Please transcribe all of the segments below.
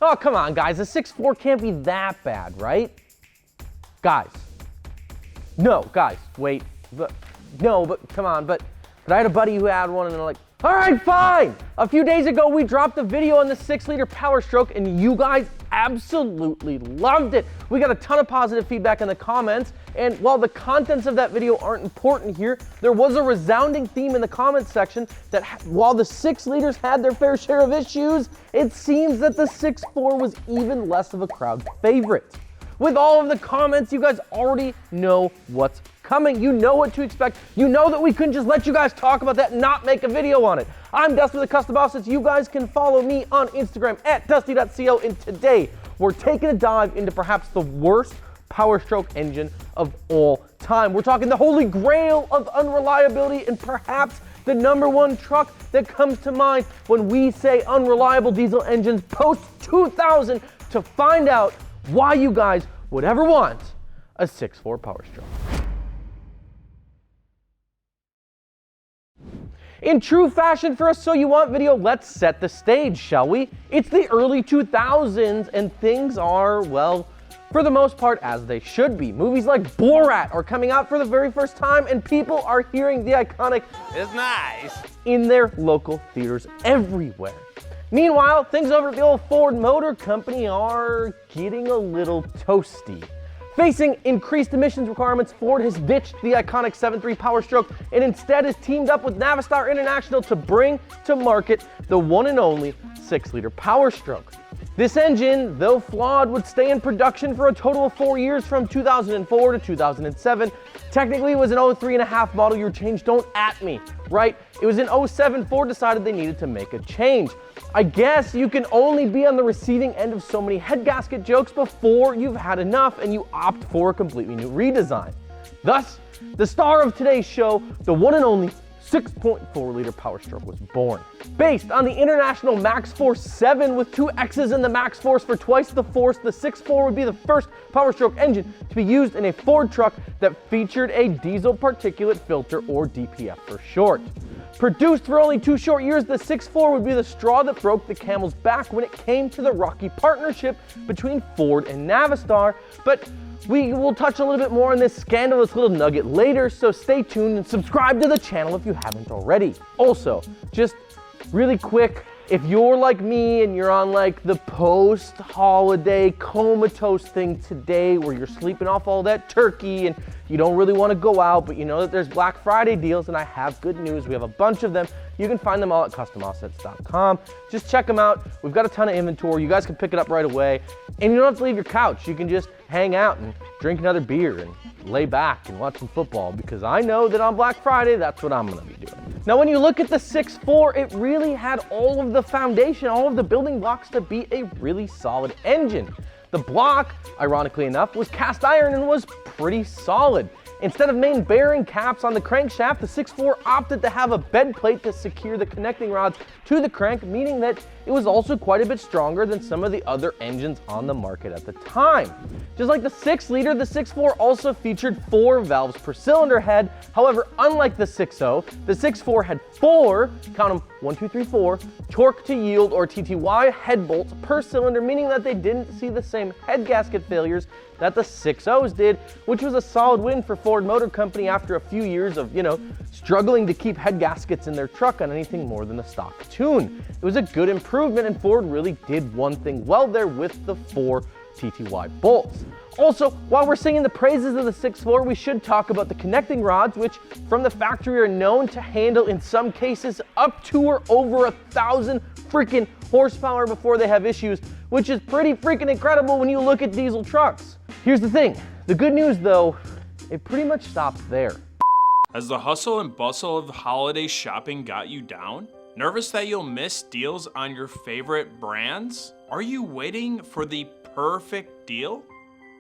Oh, come on, guys. A 6.4 can't be that bad, right? Guys. No, guys, wait. But come on. But I had a buddy who had one, and they're like, all right, fine. A few days ago, we dropped a video on the 6-liter Powerstroke, and you guys absolutely loved it. We got a ton of positive feedback in the comments, and while the contents of that video aren't important here, there was a resounding theme in the comments section that while the 6 liters had their fair share of issues, it seems that the 6.4 was even less of a crowd favorite. With all of the comments, you guys already know what's coming. You know what to expect. You know that we couldn't just let you guys talk about that and not make a video on it. I'm Dustin with the Custom Offsets. You guys can follow me on Instagram at dusty.co, and today we're taking a dive into perhaps the worst Powerstroke engine of all time. We're talking the holy grail of unreliability and perhaps the #1 truck that comes to mind when we say unreliable diesel engines post 2000 to find out why you guys would ever want a 6.4 Powerstroke. In true fashion for a So You Want video, let's set the stage, shall we? It's the early 2000s and things are, well, for the most part, as they should be. Movies like Borat are coming out for the very first time, and people are hearing the iconic "It's nice" in their local theaters everywhere. Meanwhile, things over at the old Ford Motor Company are getting a little toasty. Facing increased emissions requirements, Ford has ditched the iconic 7.3 Powerstroke and instead has teamed up with Navistar International to bring to market the one and only 6-liter Powerstroke. This engine, though flawed, would stay in production for a total of 4 years from 2004 to 2007. Technically, it was an 03.5 model year change. Don't at me, right? It was in 07 Ford decided they needed to make a change. I guess you can only be on the receiving end of so many head gasket jokes before you've had enough and you opt for a completely new redesign. Thus, the star of today's show, the one and only 6.4-liter Powerstroke was born. Based on the International Max Force 7 with 2 X's in the Max Force for twice the force, the 6.4 would be the first Powerstroke engine to be used in a Ford truck that featured a diesel particulate filter, or DPF for short. Produced for only 2 short years, the 6.4 would be the straw that broke the camel's back when it came to the rocky partnership between Ford and Navistar, but we will touch a little bit more on this scandalous little nugget later, so stay tuned and subscribe to the channel if you haven't already. Also, just really quick, if you're like me and you're on like the post-holiday comatose thing today where you're sleeping off all that turkey and you don't really want to go out, but you know that there's Black Friday deals, and I have good news. We have a bunch of them. You can find them all at customoffsets.com. Just check them out. We've got a ton of inventory. You guys can pick it up right away. And you don't have to leave your couch. You can just hang out and drink another beer and lay back and watch some football, because I know that on Black Friday, that's what I'm going to be doing. Now, when you look at the 6.4, it really had all of the foundation, all of the building blocks to be a really solid engine. The block, ironically enough, was cast iron and was pretty solid. Instead of main bearing caps on the crankshaft, the 6.4 opted to have a bed plate to secure the connecting rods to the crank, meaning that it was also quite a bit stronger than some of the other engines on the market at the time. Just like the 6-liter, the 6.4 also featured 4 valves per cylinder head. However, unlike the 6.0, the 6.4 had 4, count them, 1, 2, 3, 4, torque to yield, or TTY, head bolts per cylinder, meaning that they didn't see the same head gasket failures that the 6.0s did, which was a solid win for Ford Motor Company after a few years of, struggling to keep head gaskets in their truck on anything more than a stock tune. It was a good improvement, and Ford really did one thing well there with the 4 TTY bolts. Also, while we're singing the praises of the 6.4, we should talk about the connecting rods, which from the factory are known to handle, in some cases, up to or over 1,000 freaking horsepower before they have issues, which is pretty freaking incredible when you look at diesel trucks. Here's the thing. The good news, though, it pretty much stops there. Has the hustle and bustle of holiday shopping got you down? Nervous that you'll miss deals on your favorite brands? Are you waiting for the perfect deal?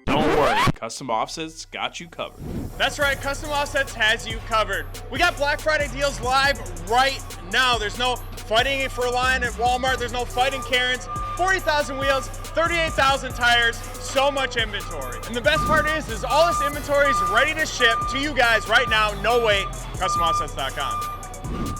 Don't worry, Custom Offsets got you covered. That's right, Custom Offsets has you covered. We got Black Friday deals live right now. There's no fighting for a line at Walmart. There's no fighting Karens. 40,000 wheels, 38,000 tires, so much inventory. And the best part is all this inventory is ready to ship to you guys right now. No wait, CustomOffsets.com.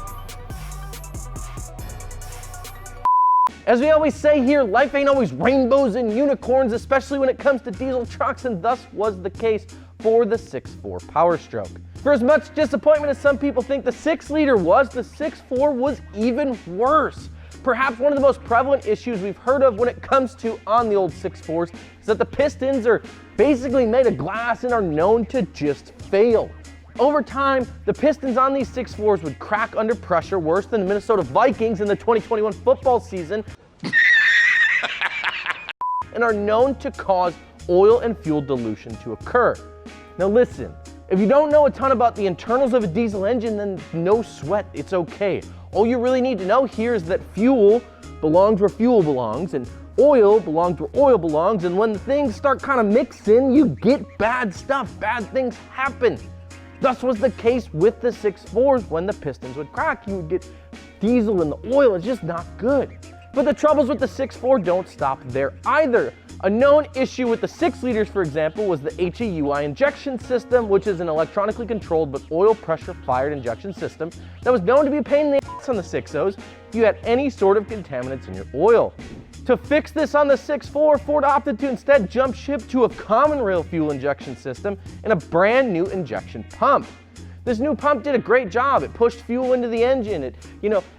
As we always say here, life ain't always rainbows and unicorns, especially when it comes to diesel trucks, and thus was the case for the 6.4 Powerstroke. For as much disappointment as some people think the 6-liter was, the 6.4 was even worse. Perhaps one of the most prevalent issues we've heard of when it comes to on the old 6.4s is that the pistons are basically made of glass and are known to just fail. Over time, the pistons on these 6.4s would crack under pressure worse than the Minnesota Vikings in the 2021 football season and are known to cause oil and fuel dilution to occur. Now listen, if you don't know a ton about the internals of a diesel engine, then no sweat, it's okay. All you really need to know here is that fuel belongs where fuel belongs, and oil belongs where oil belongs, and when the things start kind of mixing, you get bad stuff, bad things happen. Thus was the case with the 6.4s. When the pistons would crack, you would get diesel in the oil. It's just not good. But the troubles with the 6.4 don't stop there either. A known issue with the 6 liters, for example, was the HEUI injection system, which is an electronically controlled but oil pressure fired injection system that was known to be a pain in the ass on the 6.0s if you had any sort of contaminants in your oil. To fix this on the 6.4, Ford opted to instead jump ship to a common rail fuel injection system and a brand new injection pump. This new pump did a great job. It pushed fuel into the engine. It,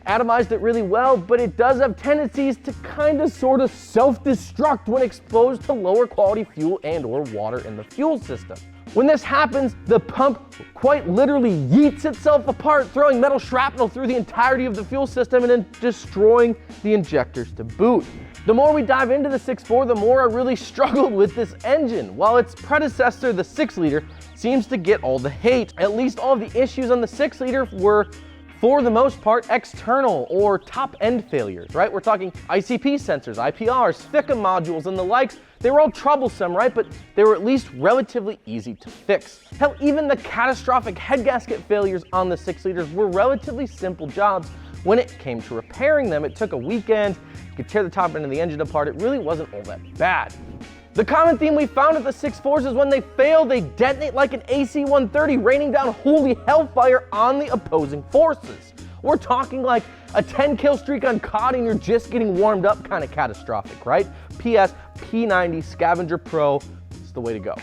atomized it really well, but it does have tendencies to sort of self-destruct when exposed to lower quality fuel and or water in the fuel system. When this happens, the pump quite literally yeets itself apart, throwing metal shrapnel through the entirety of the fuel system and then destroying the injectors to boot. The more we dive into the 6.4, the more I really struggled with this engine. While its predecessor, the 6-liter, seems to get all the hate, at least all of the issues on the 6-liter were, for the most part, external or top-end failures, right? We're talking ICP sensors, IPRs, FICA modules, and the likes. They were all troublesome, right? But they were at least relatively easy to fix. Hell, even the catastrophic head gasket failures on the 6-liters were relatively simple jobs. When it came to repairing them, it took a weekend. You could tear the top end of the engine apart. It really wasn't all that bad. The common theme we found with the 6.4s is when they fail, they detonate like an AC-130, raining down holy hellfire on the opposing forces. We're talking like a 10-kill streak on COD and you're just getting warmed up kind of catastrophic, right? PS, P90 Scavenger Pro is the way to go.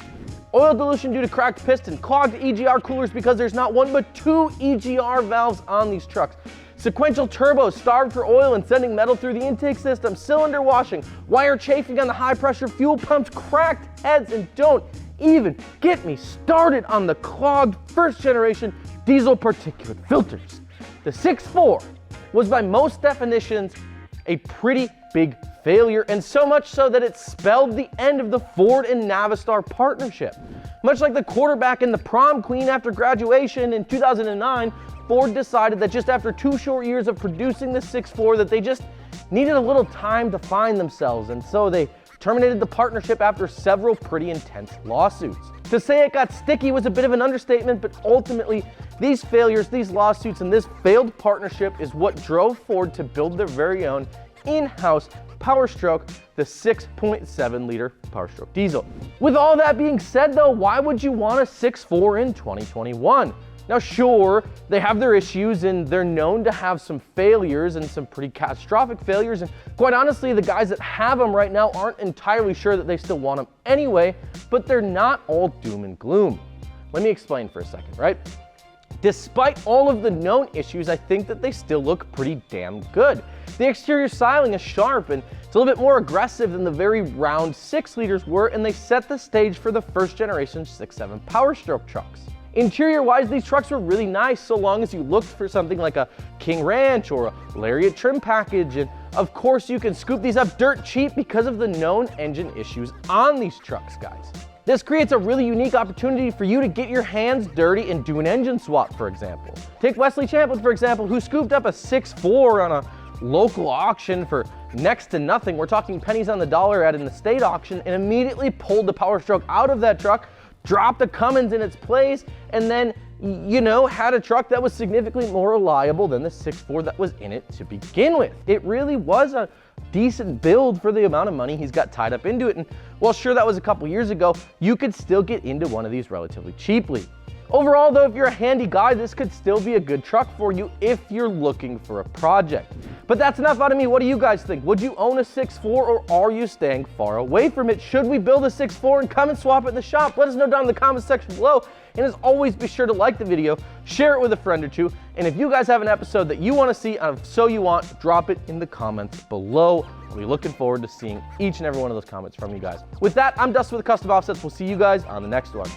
Oil dilution due to cracked piston, clogged EGR coolers because there's not one but 2 EGR valves on these trucks. Sequential turbos starved for oil and sending metal through the intake system, cylinder washing, wire chafing on the high pressure fuel pumps, cracked heads, and don't even get me started on the clogged first generation diesel particulate filters. The 6.4 was by most definitions a pretty big failure, and so much so that it spelled the end of the Ford and Navistar partnership. Much like the quarterback and the prom queen after graduation in 2009, Ford decided that just after 2 short years of producing the 6.4 that they just needed a little time to find themselves, and so they terminated the partnership after several pretty intense lawsuits. To say it got sticky was a bit of an understatement, but ultimately these failures, these lawsuits, and this failed partnership is what drove Ford to build their very own in-house Powerstroke, the 6.7-liter Powerstroke Diesel. With all that being said though, why would you want a 6.4 in 2021? Now sure, they have their issues and they're known to have some failures and some pretty catastrophic failures, and quite honestly, the guys that have them right now aren't entirely sure that they still want them anyway, but they're not all doom and gloom. Let me explain for a second, right? Despite all of the known issues, I think that they still look pretty damn good. The exterior styling is sharp and it's a little bit more aggressive than the very round 6 liters were, and they set the stage for the first generation 6.7 Powerstroke trucks. Interior-wise, these trucks were really nice so long as you looked for something like a King Ranch or a Lariat trim package, and of course you can scoop these up dirt cheap because of the known engine issues on these trucks, guys. This creates a really unique opportunity for you to get your hands dirty and do an engine swap, for example. Take Wesley Champlin, for example, who scooped up a 6.4 on a local auction for next to nothing. We're talking pennies on the dollar at an estate auction, and immediately pulled the Powerstroke out of that truck, dropped the Cummins in its place, and then, had a truck that was significantly more reliable than the 6.4 that was in it to begin with. It really was a decent build for the amount of money he's got tied up into it, and while sure that was a couple years ago, you could still get into one of these relatively cheaply. Overall though, if you're a handy guy, this could still be a good truck for you if you're looking for a project. But that's enough out of me. What do you guys think? Would you own a 6.4 or are you staying far away from it? Should we build a 6.4 and come and swap it in the shop? Let us know down in the comments section below. And as always, be sure to like the video, share it with a friend or two. And if you guys have an episode that you want to see of So You Want, drop it in the comments below. I'll be looking forward to seeing each and every one of those comments from you guys. With that, I'm Dustin with Custom Offsets. We'll see you guys on the next one.